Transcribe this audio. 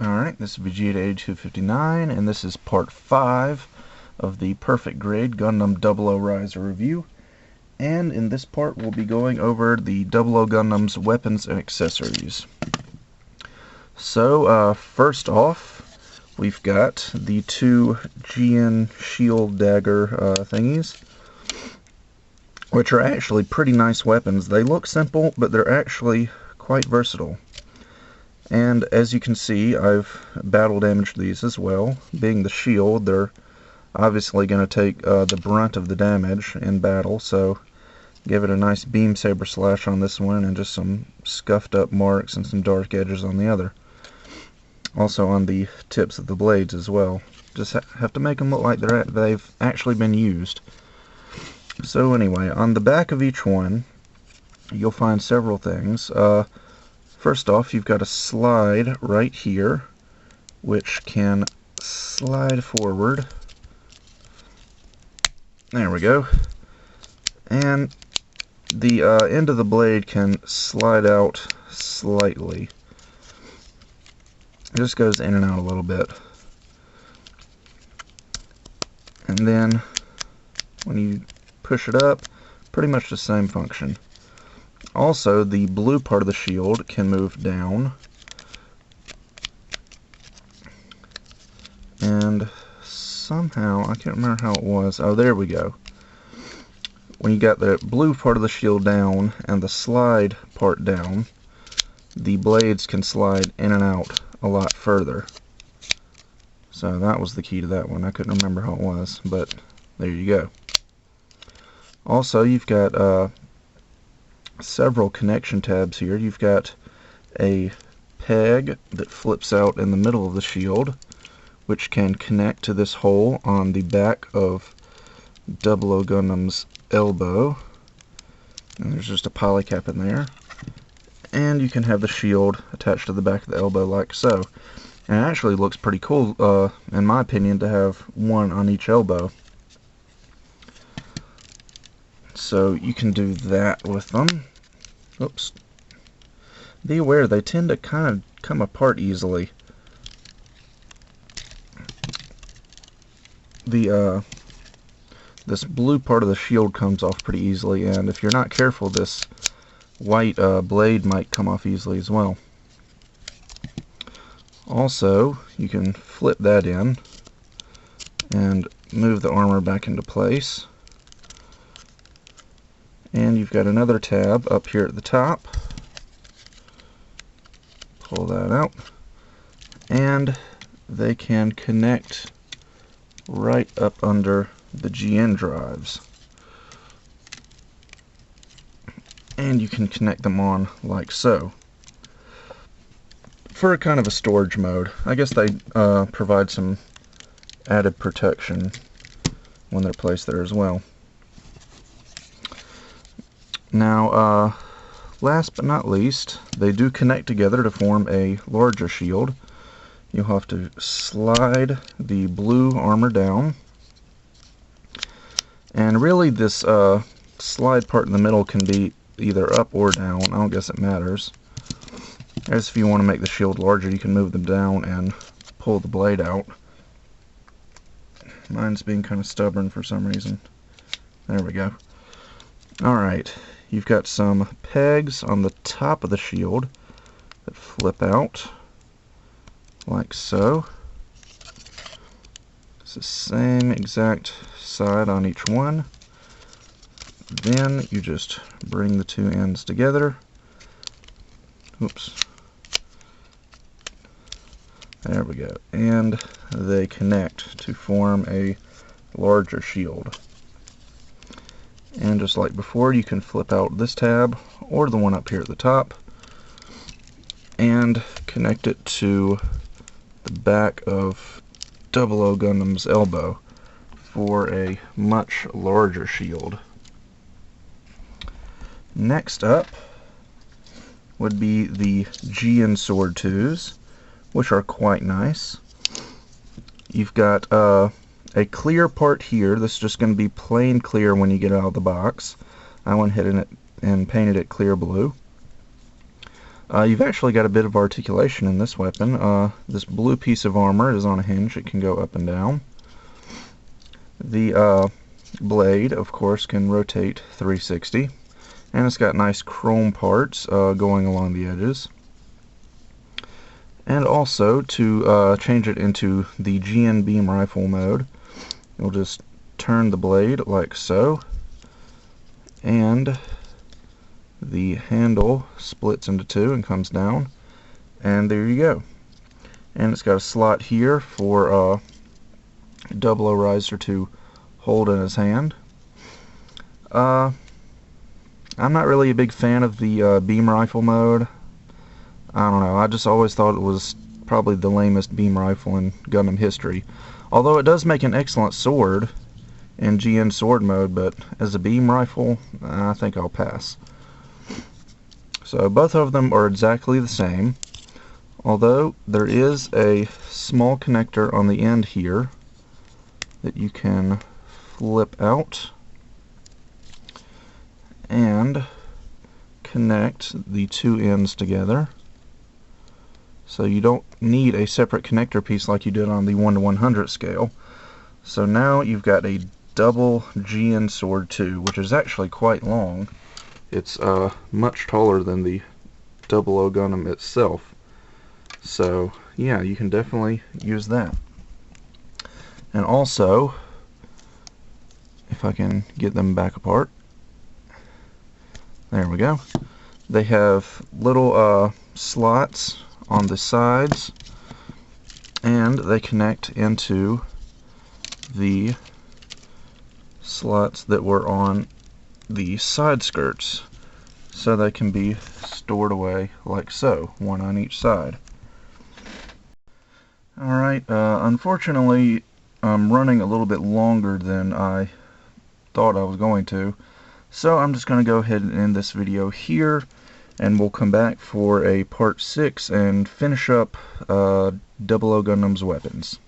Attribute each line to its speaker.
Speaker 1: Alright, this is pt05, and this is part 5 of the Perfect Grade Gundam 00 Riser review. And in this part we'll be going over the 00 Gundam's weapons and accessories. So, first off, we've got the two GN shield dagger thingies, which are actually pretty nice weapons. They look simple, but they're actually quite versatile. And as you can see, I've battle damaged these as well. Being the shield, they're obviously going to take the brunt of the damage in battle, so give it a nice beam saber slash on this one and just some scuffed up marks and some dark edges on the other. Also on the tips of the blades as well. Just have to make them look like they've actually been used. So anyway, on the back of each one, you'll find several things. First off, you've got a slide right here, which can slide forward. There we go. And the end of the blade can slide out slightly. It just goes in and out a little bit. And then when you push it up, pretty much the same function. Also, the blue part of the shield can move down, and somehow, I can't remember how it was, oh there we go. When you got the blue part of the shield down and the slide part down, the blades can slide in and out a lot further. So that was the key to that one. I couldn't remember how it was, but there you go. Also, you've got several connection tabs here. You've got a peg that flips out in the middle of the shield, which can connect to this hole on the back of 00 Gundam's elbow. And there's just a polycap in there. And you can have the shield attached to the back of the elbow like so. And it actually looks pretty cool, in my opinion, to have one on each elbow. So you can do that with them. Oops. Be aware, they tend to kind of come apart easily. This blue part of the shield comes off pretty easily, and if you're not careful, this white blade might come off easily as well. Also, you can flip that in and move the armor back into place. And you've got another tab up here at the top. Pull that out. And they can connect right up under the GN drives. And you can connect them on like so. For a kind of a storage mode. I guess they provide some added protection when they're placed there as well. Now, last but not least, they do connect together to form a larger shield. You'll have to slide the blue armor down. And really this slide part in the middle can be either up or down. I don't guess it matters. As if you want to make the shield larger, you can move them down and pull the blade out. Mine's being kind of stubborn for some reason. There we go. Alright. You've got some pegs on the top of the shield that flip out like so. It's the same exact side on each one. Then you just bring the two ends together. Oops. There we go. And they connect to form a larger shield. And just like before, you can flip out this tab or the one up here at the top and connect it to the back of 00 Gundam's elbow for a much larger shield. Next up would be the GN Sword 2s, which are quite nice. You've got a clear part here. This is just going to be plain clear when you get out of the box. I went ahead and painted it clear blue. You've actually got a bit of articulation in this weapon. This blue piece of armor is on a hinge. It can go up and down. The blade, of course, can rotate 360. And it's got nice chrome parts going along the edges. And also, to change it into the GN beam rifle mode, you'll just turn the blade like so, and the handle splits into two and comes down, and there you go. And it's got a slot here for 00 Riser to hold in his hand. I'm not really a big fan of the beam rifle mode. I don't know, I just always thought it was probably the lamest beam rifle in Gundam history. Although it does make an excellent sword in GN sword mode, but as a beam rifle, I think I'll pass. So both of them are exactly the same, although there is a small connector on the end here that you can flip out and connect the two ends together. So you don't need a separate connector piece like you did on the 1:100 scale. So now you've got a double GN Sword 2, which is actually quite long. It's much taller than the 00 Gundam itself. So yeah, you can definitely use that. And also, if I can get them back apart, there we go. They have little slots on the sides, and they connect into the slots that were on the side skirts, so they can be stored away like so, one on each side. Alright, unfortunately I'm running a little bit longer than I thought I was going to, so I'm just going to go ahead and end this video here, and we'll come back for a part 6 and finish up 00 Gundam's weapons.